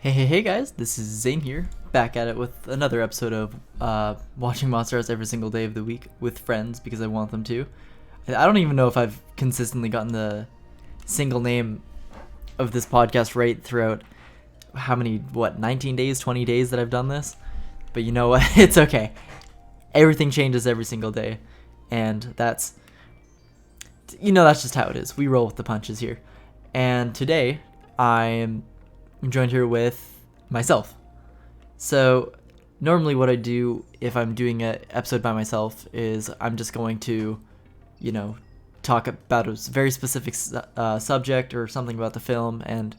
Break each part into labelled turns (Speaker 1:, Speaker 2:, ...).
Speaker 1: Hey guys, this is Zane here, back at it with another episode of watching Monster House every single day of the week with friends because I want them to. I don't even know if I've consistently gotten the single name of this podcast right throughout how many, 19 days, 20 days that I've done this? But you know what? It's okay. Everything changes every single day, and that's just how it is. We roll with the punches here. And today, I'm joined here with myself. So normally what I do if I'm doing an episode by myself is I'm just going to, talk about a very specific subject or something about the film and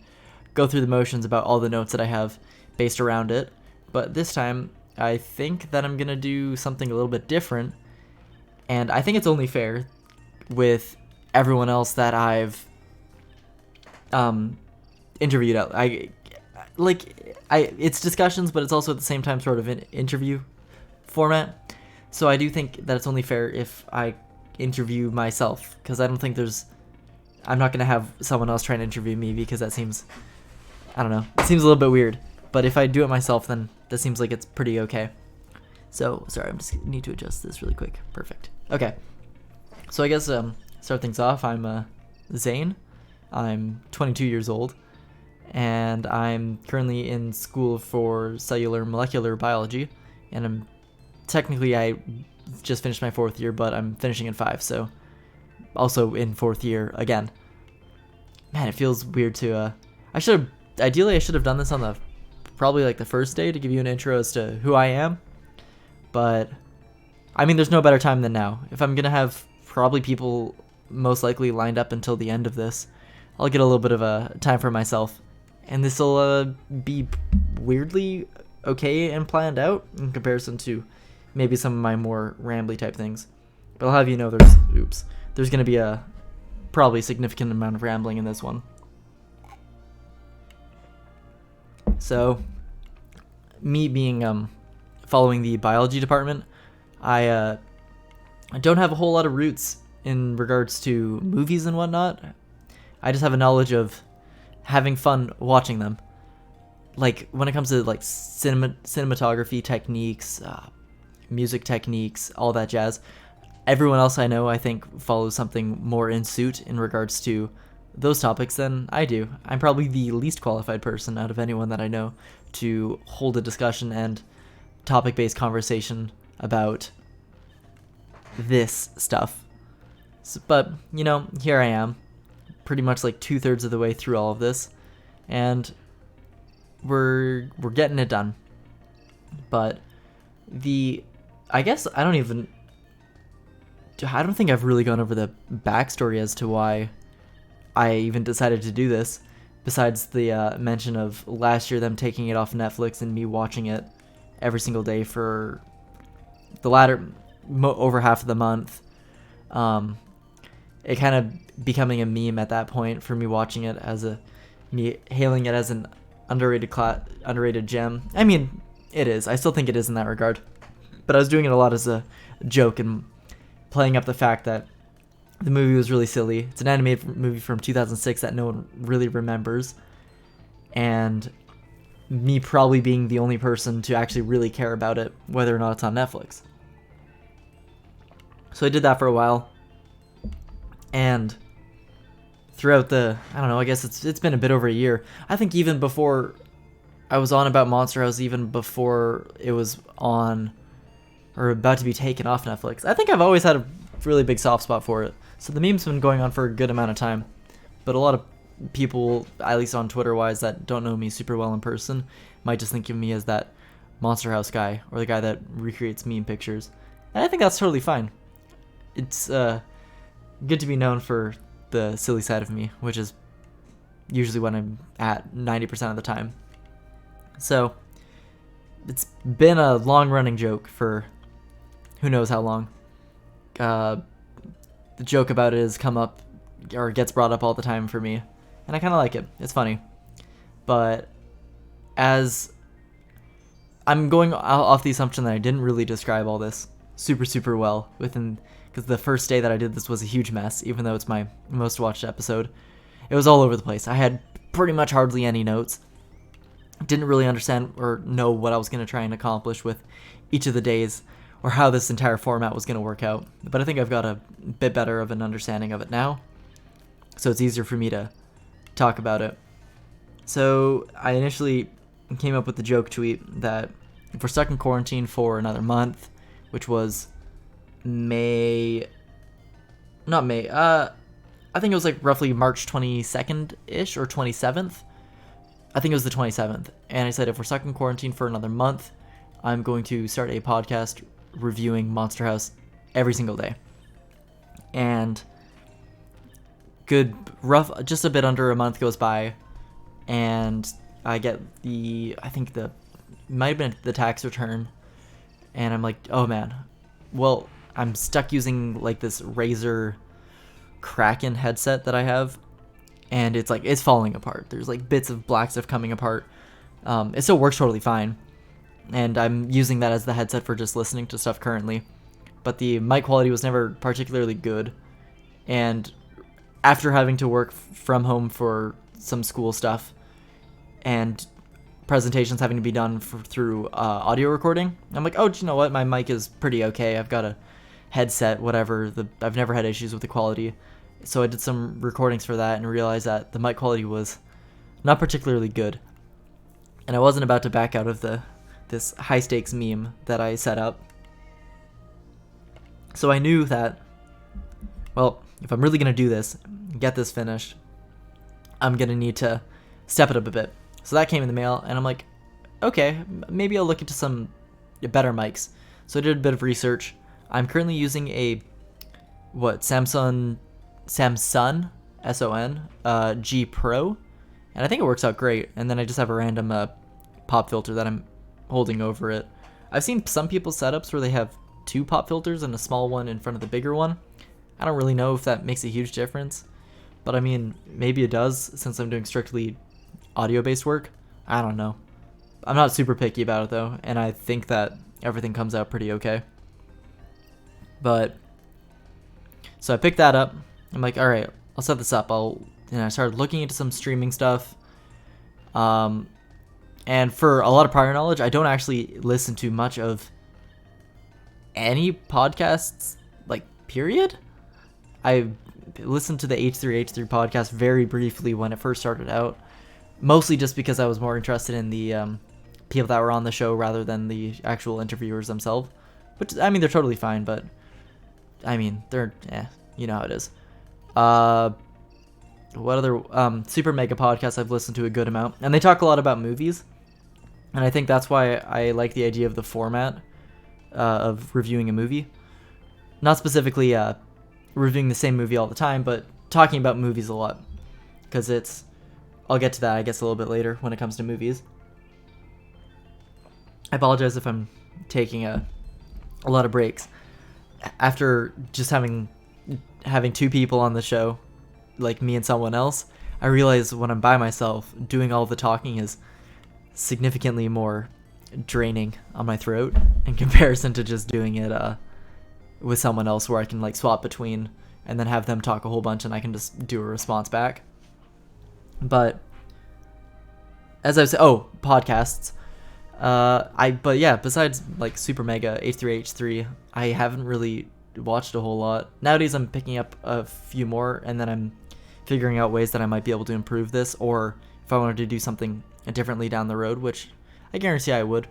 Speaker 1: go through the motions about all the notes that I have based around it. But this time, I think that I'm going to do something a little bit different, and I think it's only fair with everyone else that I've interviewed out. It's discussions, but it's also at the same time sort of an interview format. So I do think that it's only fair if I interview myself, because I don't think I'm not going to have someone else trying to interview me, because that seems, I don't know, it seems a little bit weird. But if I do it myself, then that seems like it's pretty okay. So, sorry, I just need to adjust this really quick. Perfect. Okay. So I guess, start things off, I'm Zane. I'm 22 years old, and I'm currently in school for cellular molecular biology, and I just finished my 4th year, but I'm finishing in 5, so also in 4th year again. Man, it feels weird to, I should have done this on probably the first day to give you an intro as to who I am, but I mean, there's no better time than now. If I'm gonna have probably people most likely lined up until the end of this, I'll get a little bit of a time for myself, and this will be weirdly okay and planned out in comparison to maybe some of my more rambly type things. But I'll have you know there's going to be a probably significant amount of rambling in this one. So, me being following the biology department, I don't have a whole lot of roots in regards to movies and whatnot. I just have a knowledge of having fun watching them. Like, when it comes to cinematography techniques, music techniques, all that jazz, everyone else I know, I think, follows something more in suit in regards to those topics than I do. I'm probably the least qualified person out of anyone that I know to hold a discussion and topic-based conversation about this stuff. But, here I am, pretty much 2/3 of the way through all of this, and we're getting it done. But I guess I don't think I've really gone over the backstory as to why I even decided to do this, besides the mention of last year them taking it off Netflix and me watching it every single day for the latter over half of the month. It kind of becoming a meme at that point for me watching it me hailing it as an underrated gem. I mean, it is. I still think it is in that regard. But I was doing it a lot as a joke and playing up the fact that the movie was really silly. It's an animated movie from 2006 that no one really remembers. And me probably being the only person to actually really care about it, whether or not it's on Netflix. So I did that for a while. And throughout I guess it's been a bit over a year. I think even before I was on about Monster House, even before it was on or about to be taken off Netflix, I think I've always had a really big soft spot for it. So the meme's been going on for a good amount of time. But a lot of people, at least on Twitter-wise, that don't know me super well in person, might just think of me as that Monster House guy or the guy that recreates meme pictures. And I think that's totally fine. It's good to be known for the silly side of me, which is usually when I'm at 90% of the time. So it's been a long-running joke for who knows how long. The joke about it has come up or gets brought up all the time for me, and I kind of like it. It's funny. But as I'm going off the assumption that I didn't really describe all this super well because the first day that I did this was a huge mess, even though it's my most watched episode. It was all over the place. I had pretty much hardly any notes. didn't really understand or know what I was going to try and accomplish with each of the days or how this entire format was going to work out. But I think I've got a bit better of an understanding of it now, so it's easier for me to talk about it. So I initially came up with the joke tweet that if we're stuck in quarantine for another month, which was I think it was like roughly March 22nd-ish or 27th. I think it was the 27th. And I said, if we're stuck in quarantine for another month, I'm going to start a podcast reviewing Monster House every single day. And just a bit under a month goes by, and I get might have been the tax return, and I'm like, oh man, well, I'm stuck using like this Razer Kraken headset that I have, and it's falling apart. There's like bits of black stuff coming apart. It still works totally fine, and I'm using that as the headset for just listening to stuff currently, but the mic quality was never particularly good. And after having to work from home for some school stuff and presentations having to be done through audio recording, I'm like, oh, do you know what? My mic is pretty okay. I've got a headset, whatever. I've never had issues with the quality. So I did some recordings for that and realized that the mic quality was not particularly good. And I wasn't about to back out of this high stakes meme that I set up. So I knew that, well, if I'm really going to do this, get this finished, I'm going to need to step it up a bit. So that came in the mail, and I'm like, okay, maybe I'll look into some better mics. So I did a bit of research. I'm currently using a Samsung S-O-N G Pro, and I think it works out great. And then I just have a random pop filter that I'm holding over it. I've seen some people's setups where they have two pop filters and a small one in front of the bigger one. I don't really know if that makes a huge difference, but I mean, maybe it does since I'm doing strictly audio-based work. I don't know. I'm not super picky about it though, and I think that everything comes out pretty okay. But so I picked that up. I'm like, all right, I'll set this up. I started looking into some streaming stuff. And for a lot of prior knowledge, I don't actually listen to much of any podcasts, like, period. I listened to the H3H3 podcast very briefly when it first started out, mostly just because I was more interested in the people that were on the show rather than the actual interviewers themselves. Which, I mean, they're totally fine, but, I mean, you know how it is. What other Super Mega podcasts I've listened to a good amount, and they talk a lot about movies, and I think that's why I like the idea of the format of reviewing a movie. Not specifically reviewing the same movie all the time, but talking about movies a lot, because I'll get to that, I guess, a little bit later when it comes to movies. I apologize if I'm taking a lot of breaks. After just having two people on the show, like me and someone else, I realize when I'm by myself, doing all the talking is significantly more draining on my throat in comparison to just doing it with someone else, where I can like swap between and then have them talk a whole bunch and I can just do a response back. But as I was podcasts. But yeah, besides like Super Mega H3H3, I haven't really watched a whole lot. Nowadays I'm picking up a few more, and then I'm figuring out ways that I might be able to improve this, or if I wanted to do something differently down the road, which I guarantee I would.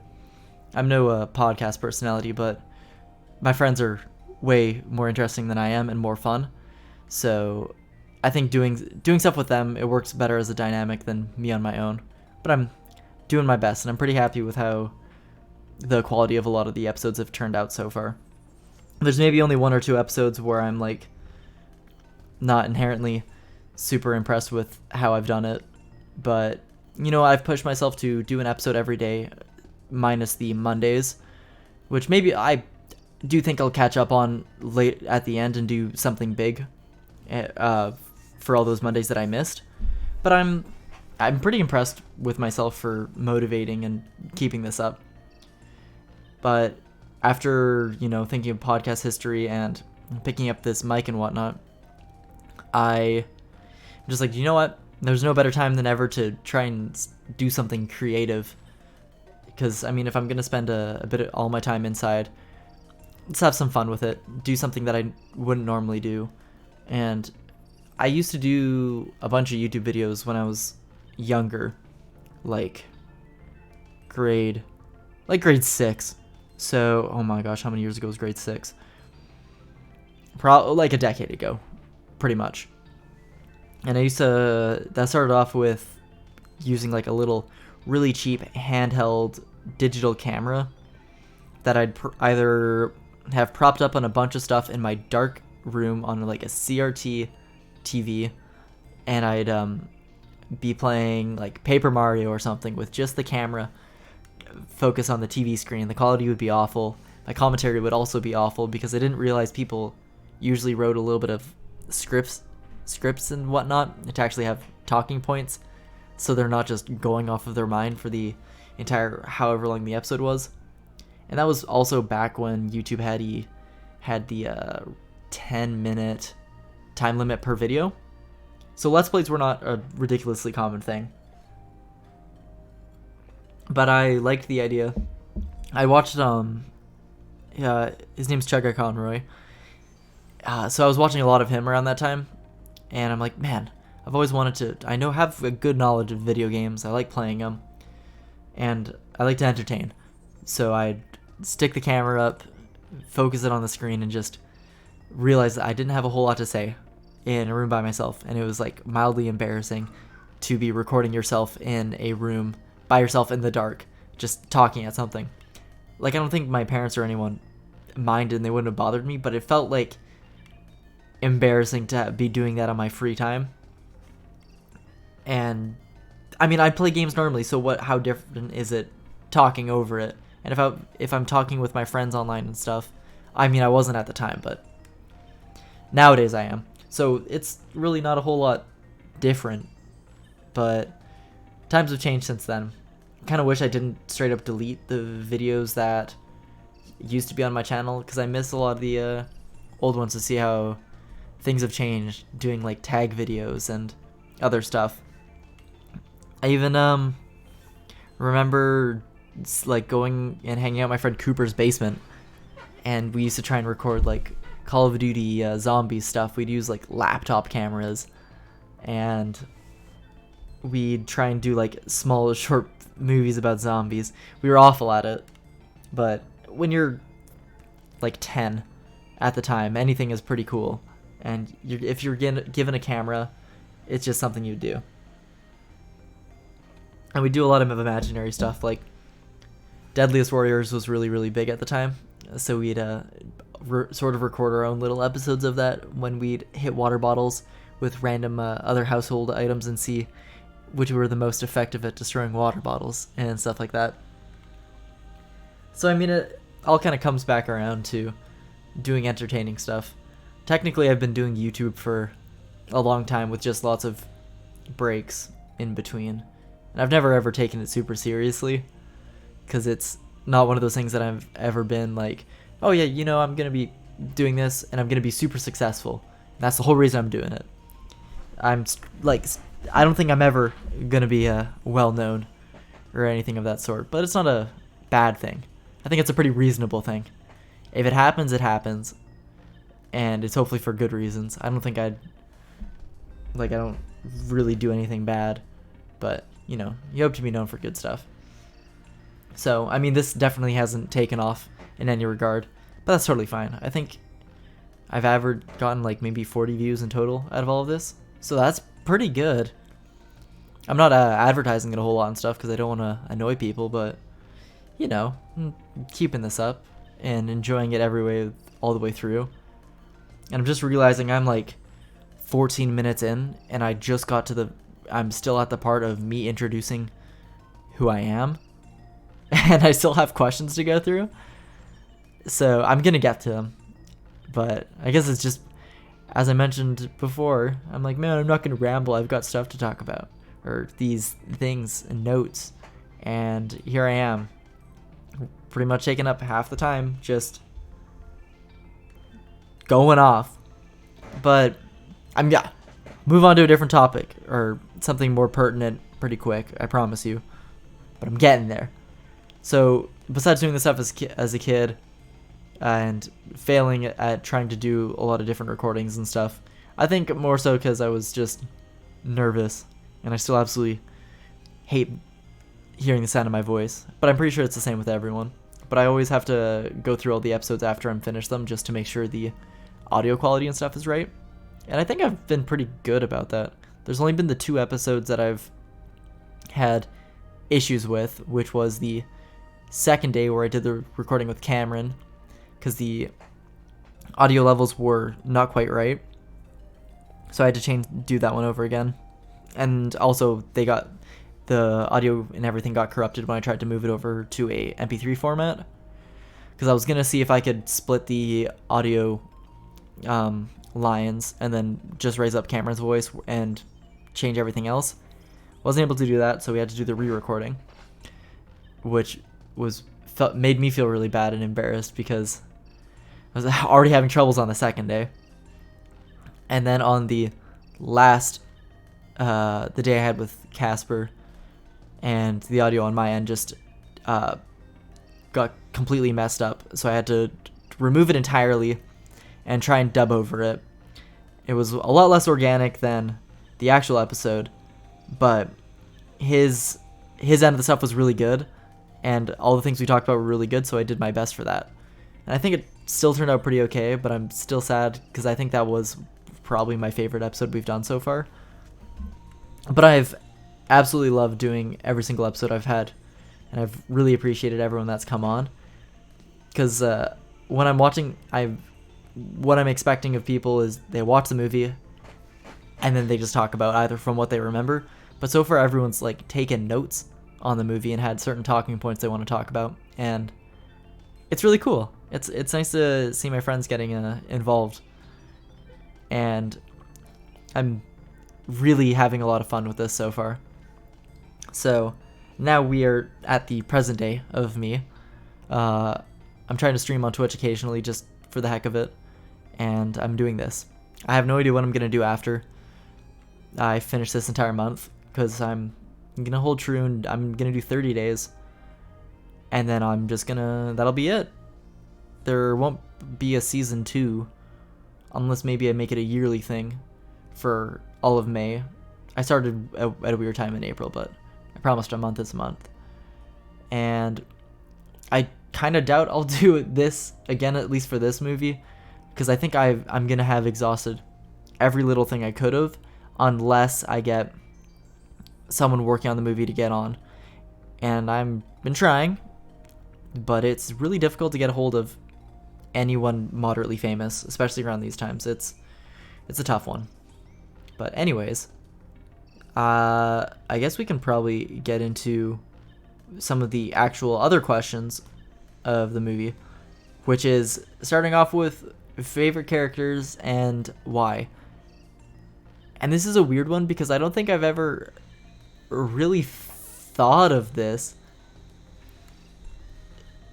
Speaker 1: I'm no podcast personality, but my friends are way more interesting than I am and more fun. So I think doing stuff with them, it works better as a dynamic than me on my own. But I'm doing my best, and I'm pretty happy with how the quality of a lot of the episodes have turned out so far. There's maybe only one or two episodes where I'm like not inherently super impressed with how I've done it, but you know, I've pushed myself to do an episode every day minus the Mondays, which maybe I do think I'll catch up on late at the end and do something big for all those Mondays that I missed. But I'm pretty impressed with myself for motivating and keeping this up. But after, you know, thinking of podcast history and picking up this mic and whatnot, I'm just like, you know what? there's no better time than ever to try and do something creative. Because, I mean, if I'm going to spend a bit of all my time inside, let's have some fun with it. Do something that I wouldn't normally do. And I used to do a bunch of YouTube videos when I was younger, like grade 6. So, oh my gosh, how many years ago was grade 6? Probably like a decade ago, pretty much. And that started off with using like a little really cheap handheld digital camera that I'd either have propped up on a bunch of stuff in my dark room on like a CRT TV, and I'd be playing like Paper Mario or something with just the camera focus on the TV screen. The quality would be awful. My commentary would also be awful because I didn't realize people usually wrote a little bit of scripts and whatnot to actually have talking points, so they're not just going off of their mind for the entire however long the episode was. And that was also back when YouTube had the 10-minute time limit per video. So Let's Plays were not a ridiculously common thing. But I liked the idea. I watched, his name's Chugga Conroy. So I was watching a lot of him around that time. And I'm like, man, I've always wanted to, have a good knowledge of video games. I like playing them. And I like to entertain. So I'd stick the camera up, focus it on the screen, and just realize that I didn't have a whole lot to say in a room by myself. And it was like mildly embarrassing to be recording yourself in a room by yourself in the dark, just talking at something. Like, I don't think my parents or anyone minded and they wouldn't have bothered me, but it felt like embarrassing to be doing that on my free time. And I mean, I play games normally, so how different is it talking over it? And if I'm talking with my friends online and stuff, I mean, I wasn't at the time, but nowadays I am. So it's really not a whole lot different, but times have changed since then. I kind of wish I didn't straight up delete the videos that used to be on my channel, because I miss a lot of the old ones to see how things have changed, doing like tag videos and other stuff. I even remember like going and hanging out at my friend Cooper's basement, and we used to try and record like Call of Duty zombies stuff. We'd use like laptop cameras, and we'd try and do like small short movies about zombies. We were awful at it, but when you're like 10 at the time, anything is pretty cool. And if you're given a camera, it's just something you do. And we do a lot of imaginary stuff, like Deadliest Warriors was really, really big at the time. So we'd sort of record our own little episodes of that when we'd hit water bottles with random other household items and see which were the most effective at destroying water bottles and stuff like that. So I mean, it all kind of comes back around to doing entertaining stuff. Technically, I've been doing YouTube for a long time with just lots of breaks in between. And I've never ever taken it super seriously, because it's not one of those things that I've ever been like, oh yeah, I'm going to be doing this and I'm going to be super successful. And that's the whole reason I'm doing it. I'm like, I don't think I'm ever going to be well-known or anything of that sort, but it's not a bad thing. I think it's a pretty reasonable thing. If it happens, it happens, and it's hopefully for good reasons. I don't really do anything bad, but, you hope to be known for good stuff. So, I mean, this definitely hasn't taken off in any regard, but that's totally fine. I think I've gotten like maybe 40 views in total out of all of this, so that's pretty good. I'm not advertising it a whole lot and stuff because I don't want to annoy people, but, I'm keeping this up and enjoying it all the way through. And I'm just realizing I'm like 14 minutes in, and I just got I'm still at the part of me introducing who I am, and I still have questions to go through. So I'm gonna get to them, but I guess it's just, as I mentioned before, I'm like, man, I'm not gonna ramble. I've got stuff to talk about, or these things and notes, and here I am, pretty much taking up half the time just going off. But move on to a different topic, or something more pertinent pretty quick, I promise you. But I'm getting there. So besides doing this stuff as a kid and failing at trying to do a lot of different recordings and stuff, I think more so because I was just nervous, and I still absolutely hate hearing the sound of my voice. But I'm pretty sure it's the same with everyone. But I always have to go through all the episodes after I'm finished them just to make sure the audio quality and stuff is right. And I think I've been pretty good about that. There's only been the 2 episodes that I've had issues with, which was the second day where I did the recording with Cameron, because the audio levels were not quite right. So I had to do that one over again. And also the audio and everything got corrupted when I tried to move it over to a MP3 format, because I was going to see if I could split the audio lines and then just raise up Cameron's voice and change everything else. Wasn't able to do that, so we had to do the re-recording, which made me feel really bad and embarrassed because I was already having troubles on the second day. And then on the last the day I had with Casper, and the audio on my end just got completely messed up, so I had to remove it entirely and try and dub over it. It was a lot less organic than the actual episode, but his end of the stuff was really good, and all the things we talked about were really good, so I did my best for that. And I think it still turned out pretty okay, but I'm still sad because I think that was probably my favorite episode we've done so far. But I've absolutely loved doing every single episode I've had, and I've really appreciated everyone that's come on, because when I'm watching, what I'm expecting of people is they watch the movie and then they just talk about either from what they remember, but so far everyone's like taken notes on the movie and had certain talking points they want to talk about, and it's really cool. It's nice to see my friends getting involved, and I'm really having a lot of fun with this so far. So now we are at the present day of me. I'm trying to stream on Twitch occasionally just for the heck of it, and I'm doing this. I have no idea what I'm going to do after I finish this entire month, because I'm going to hold true and I'm going to do 30 days, and then I'm just going to, that'll be it. There won't be a season 2 unless maybe I make it a yearly thing for all of May. I started at a weird time in April, but I promised a month is a month. And I kind of doubt I'll do this again, at least for this movie, because I think I'm going to have exhausted every little thing I could have, unless I get someone working on the movie to get on. And I've been trying, but it's really difficult to get a hold of anyone moderately famous, especially around these times. It's a tough one. But anyways, I guess we can probably get into some of the actual other questions of the movie, which is starting off with favorite characters and why. And this is a weird one because I don't think I've ever really thought of this.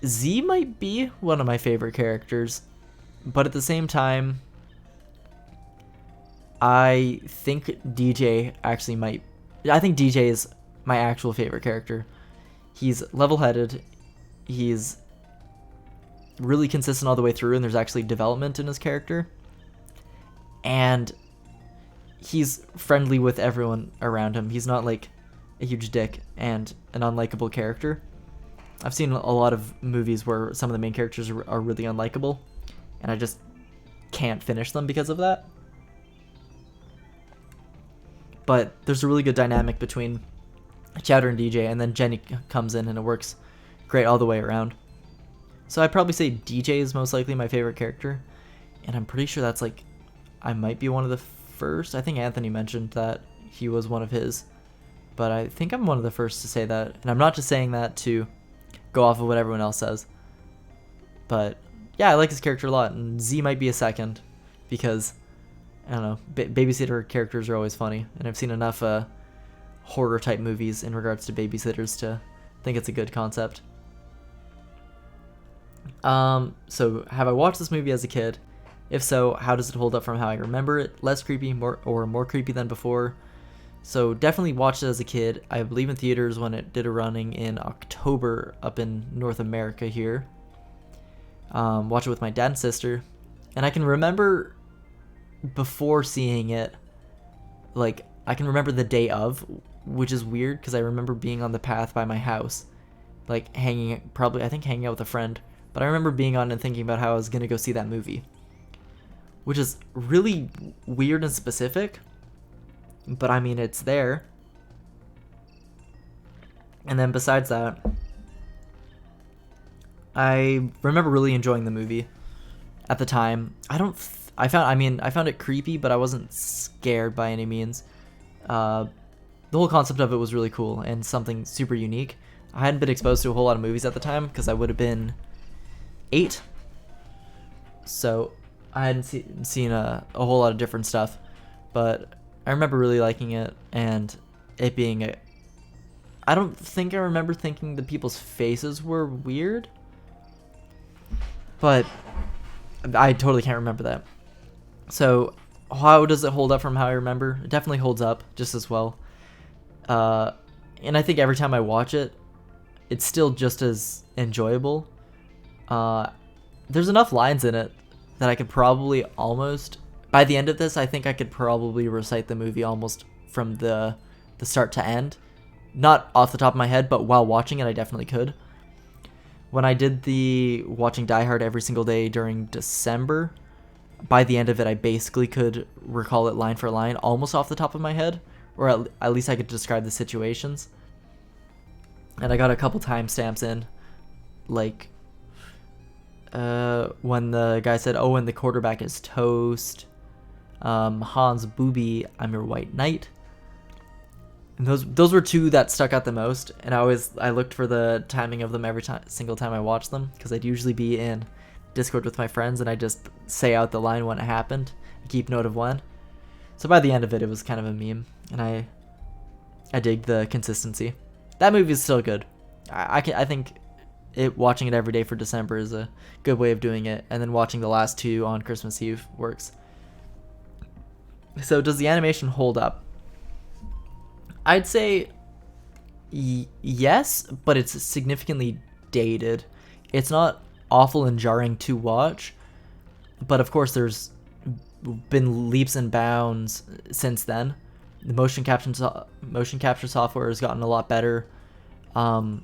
Speaker 1: Z might be one of my favorite characters, but at the same time, I think DJ actually might. I think DJ is my actual favorite character. He's level-headed. He's really consistent all the way through, and there's actually development in his character. And he's friendly with everyone around him. He's not like a huge dick and an unlikable character. I've seen a lot of movies where some of the main characters are really unlikable, and I just can't finish them because of that. But there's a really good dynamic between Chowder and DJ, and then Jenny comes in and it works great all the way around. So I'd probably say DJ is most likely my favorite character, and I'm pretty sure that's like, I might be one of the first. I think Anthony mentioned that he was one of his, but I think I'm one of the first to say that, and I'm not just saying that to go off of what everyone else says. But yeah, I like his character a lot, and Z might be a second, because I don't know, babysitter characters are always funny, and I've seen enough horror type movies in regards to babysitters to think it's a good concept. So have I watched this movie as a kid? If so, how does it hold up from how I remember it? Less creepy, more creepy than before? So definitely watched it as a kid. I believe in theaters when it did a running in October up in North America here. Watched it with my dad and sister. And I can remember before seeing it, like, I can remember the day of, which is weird because I remember being on the path by my house, like I think hanging out with a friend. But I remember being on and thinking about how I was going to go see that movie, which is really weird and specific. But I mean, it's there. And then besides that, I remember really enjoying the movie at the time. I found it creepy, but I wasn't scared by any means. The whole concept of it was really cool and something super unique. I hadn't been exposed to a whole lot of movies at the time because I would have been 8. So I hadn't seen a whole lot of different stuff. But I remember really liking it, and it being I don't think I remember thinking the people's faces were weird. But I totally can't remember that. So how does it hold up from how I remember? It definitely holds up just as well. And I think every time I watch it, it's still just as enjoyable. There's enough lines in it that I could probably almost, by the end of this, I think I could probably recite the movie almost from the start to end. Not off the top of my head, but while watching it, I definitely could. When I did the watching Die Hard every single day during December, by the end of it, I basically could recall it line for line, almost off the top of my head, or at least I could describe the situations. And I got a couple timestamps in, like when the guy said, "Oh, and the quarterback is toast." Hans Booby, "I'm your white knight." And those were two that stuck out the most, and I looked for the timing of them every single time I watched them, because I'd usually be in Discord with my friends and I just say out the line when it happened, keep note of when. So by the end of it, it was kind of a meme, and I dig the consistency. That movie is still good. I think watching it every day for December is a good way of doing it, and then watching the last two on Christmas Eve works. So does the animation hold up? I'd say yes, but it's significantly dated. It's not awful and jarring to watch, but of course there's been leaps and bounds since then. The motion capture software has gotten a lot better. I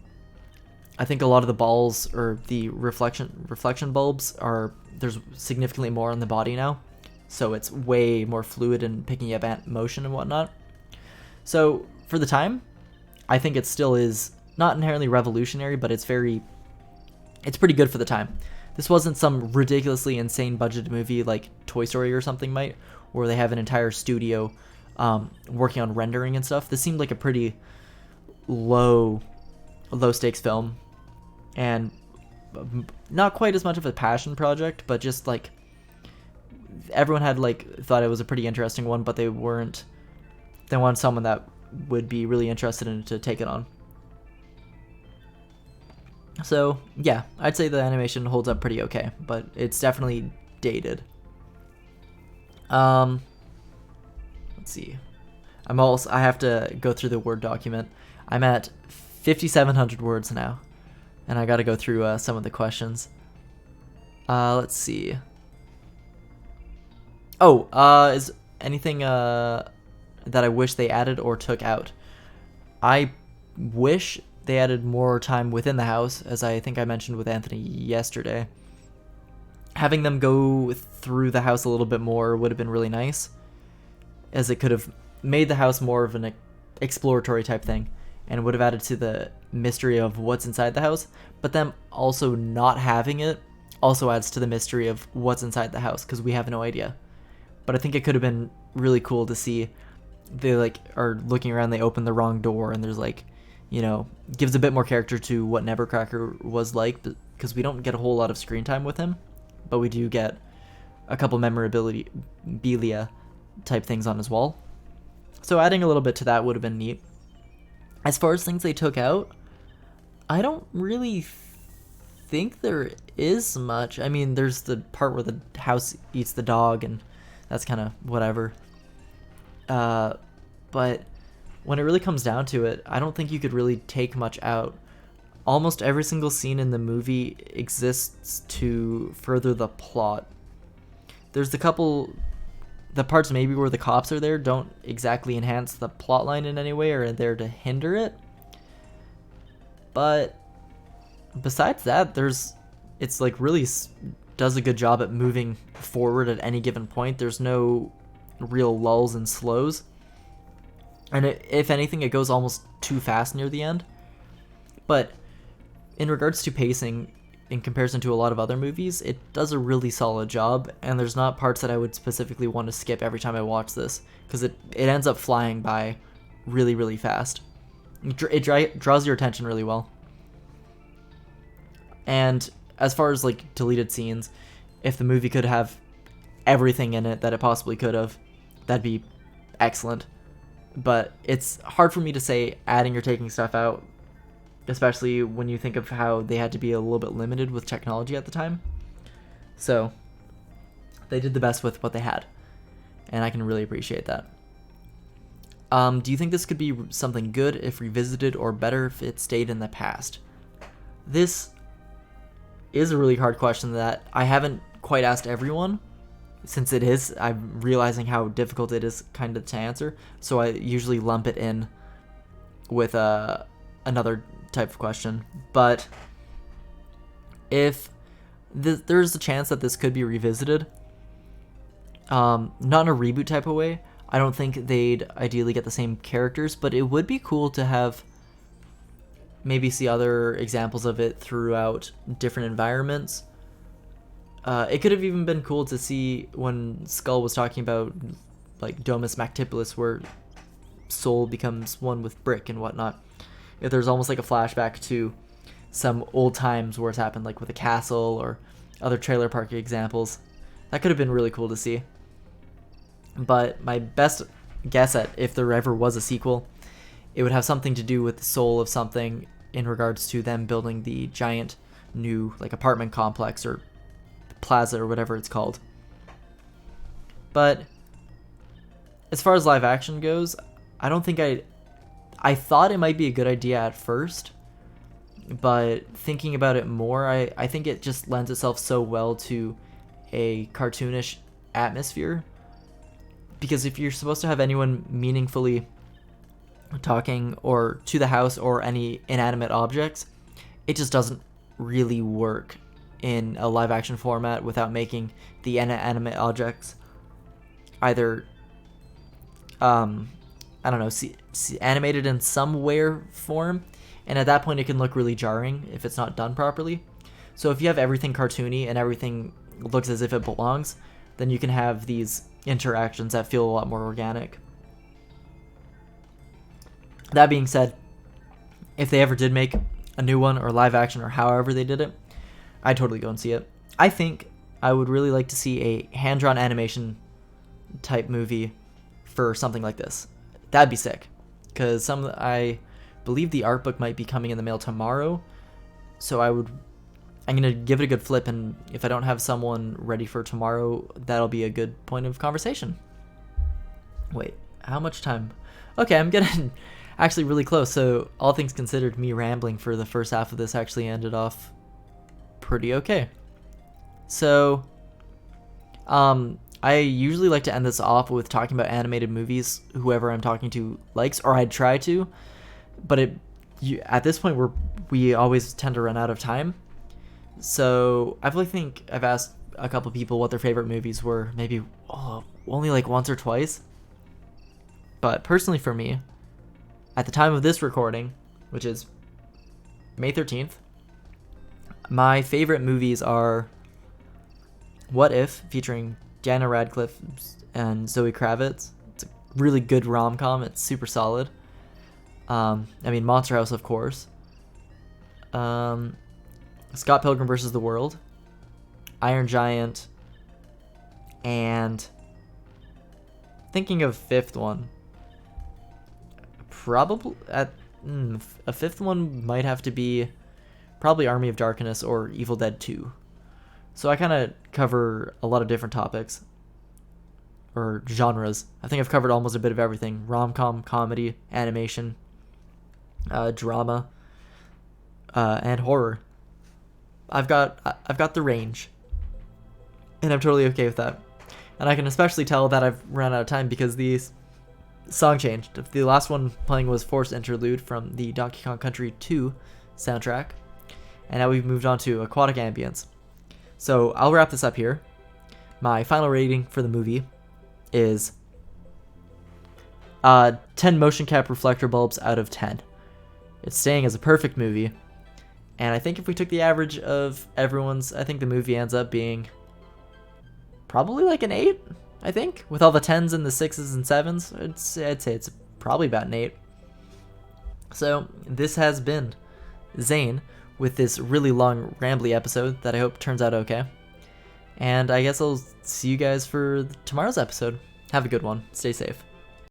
Speaker 1: think a lot of the balls or the reflection bulbs there's significantly more on the body now, so it's way more fluid and picking up motion and whatnot. So for the time, I think it still is not inherently revolutionary, but it's pretty good for the time. This wasn't some ridiculously insane budgeted movie like Toy Story or something might, where they have an entire studio working on rendering and stuff. This seemed like a pretty low stakes film, and not quite as much of a passion project, but just like everyone had thought it was a pretty interesting one, but they wanted someone that would be really interested in it to take it on. So yeah, I'd say the animation holds up pretty okay, but it's definitely dated. Let's see. I have to go through the Word document. I'm at 5,700 words now, and I got to go through some of the questions. Let's see. Is anything that I wish they added or took out? I wish they added more time within the house, as I think I mentioned with Anthony yesterday. Having them go through the house a little bit more would have been really nice, as it could have made the house more of an exploratory type thing, and would have added to the mystery of what's inside the house. But them also not having it also adds to the mystery of what's inside the house, because we have no idea. But I think it could have been really cool to see they are looking around, they open the wrong door, and there's gives a bit more character to what Nevercracker was like, because we don't get a whole lot of screen time with him, but we do get a couple memorabilia type things on his wall. So adding a little bit to that would have been neat. As far as things they took out, I don't really think there is much. I mean, there's the part where the house eats the dog, and that's kind of whatever. But when it really comes down to it, I don't think you could really take much out. Almost every single scene in the movie exists to further the plot. There's the parts maybe where the cops are there don't exactly enhance the plot line in any way or are there to hinder it. But besides that, it's like really does a good job at moving forward at any given point. There's no real lulls and slows. And if anything, it goes almost too fast near the end. But in regards to pacing, in comparison to a lot of other movies, it does a really solid job, and there's not parts that I would specifically want to skip every time I watch this, because it ends up flying by really, really fast. It draws your attention really well. And as far as like deleted scenes, if the movie could have everything in it that it possibly could have, that'd be excellent. But it's hard for me to say adding or taking stuff out, especially when you think of how they had to be a little bit limited with technology at the time. So they did the best with what they had, and I can really appreciate that. Do you think this could be something good if revisited, or better if it stayed in the past? This is a really hard question that I haven't quite asked everyone, since I'm realizing how difficult it is kind of to answer, so I usually lump it in with another type of question. But if there's a chance that this could be revisited, not in a reboot type of way, I don't think they'd ideally get the same characters, but it would be cool to have maybe see other examples of it throughout different environments. It could have even been cool to see when Skull was talking about like Domus Mactipolis, where Soul becomes one with Brick and whatnot. If there's almost like a flashback to some old times where it's happened, like with a castle or other trailer park examples, that could have been really cool to see. But my best guess at if there ever was a sequel, it would have something to do with the soul of something in regards to them building the giant new like apartment complex or plaza or whatever it's called. But as far as live action goes, I don't think I thought it might be a good idea at first, but thinking about it more, I think it just lends itself so well to a cartoonish atmosphere. Because if you're supposed to have anyone meaningfully talking or to the house or any inanimate objects, it just doesn't really work in a live action format without making the inanimate objects either I don't know, animated in some way or form, and at that point it can look really jarring if it's not done properly. So if you have everything cartoony and everything looks as if it belongs, then you can have these interactions that feel a lot more organic. That being said, if they ever did make a new one or live action or however they did it, I'd totally go and see it. I think I would really like to see a hand-drawn animation type movie for something like this. That'd be sick, because I believe the art book might be coming in the mail tomorrow, so I'm gonna give it a good flip, and if I don't have someone ready for tomorrow, that'll be a good point of conversation. Wait, how much time? Okay, I'm getting actually really close, so all things considered, me rambling for the first half of this actually ended off pretty okay. So, I usually like to end this off with talking about animated movies whoever I'm talking to likes, or I'd try to, but at this point we always tend to run out of time. So I really think I've asked a couple people what their favorite movies were, maybe only like once or twice. But personally for me, at the time of this recording, which is May 13th, my favorite movies are What If, featuring Daniel Radcliffe and Zoe Kravitz. It's a really good rom-com. It's super solid. Monster House, of course. Scott Pilgrim vs. the World, Iron Giant, and thinking of fifth one. Probably a fifth one might have to be probably Army of Darkness or Evil Dead 2. So I kind of cover a lot of different topics, or genres. I think I've covered almost a bit of everything: rom-com, comedy, animation, drama, and horror. I've got the range, and I'm totally okay with that. And I can especially tell that I've run out of time because the song changed. The last one playing was Forced Interlude from the Donkey Kong Country 2 soundtrack, and now we've moved on to Aquatic Ambience. So I'll wrap this up here. My final rating for the movie is 10 motion cap reflector bulbs out of 10. It's staying as a perfect movie, and I think if we took the average of everyone's, I think the movie ends up being probably like an 8, I think. With all the 10s and the 6s and 7s, I'd say it's probably about an 8. So this has been Zane with this really long, rambly episode that I hope turns out okay. And I guess I'll see you guys for tomorrow's episode. Have a good one. Stay safe.